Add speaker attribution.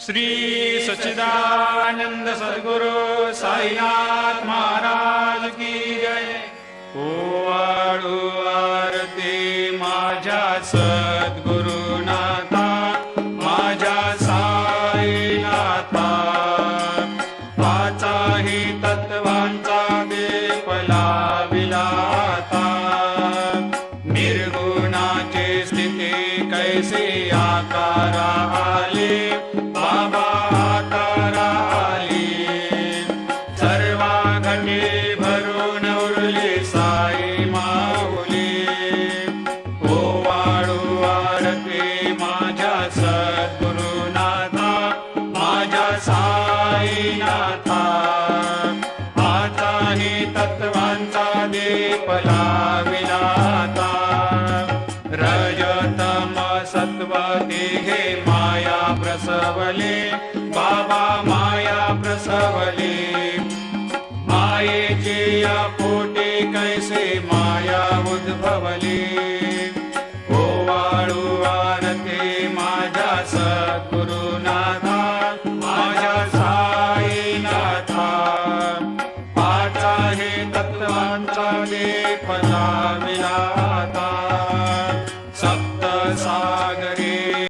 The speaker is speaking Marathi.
Speaker 1: श्री सच्चिदानंद सद्गुरु साईनाथ महाराज की जय। ओवाळू आरती माझ्या सद्गुरुनाथा, माझ्या साईनाथा, पाचाही तत्वांचा दीप लाविला आता। निर्गुणाची स्थिती कैसे आकारा आले, बाबा आकारा आली। सर्वा घटी भरून उरली साई माऊली। ओवाळू आरती माझ्या सद्गुरुनाथा, माझ्या साईनाथा, आताही तत्वांचा दीप लाविला आता। रजतम सत्व तिघे माया प्रसवले, बाबा माया प्रसवले। मायेची या पोटी कैसे माया उद्भवली। ओवाळू आरती माझ्या सद्गुरुनाथा, माझ्या साईनाथा, पाचाही तत्वांचा दीप लाविला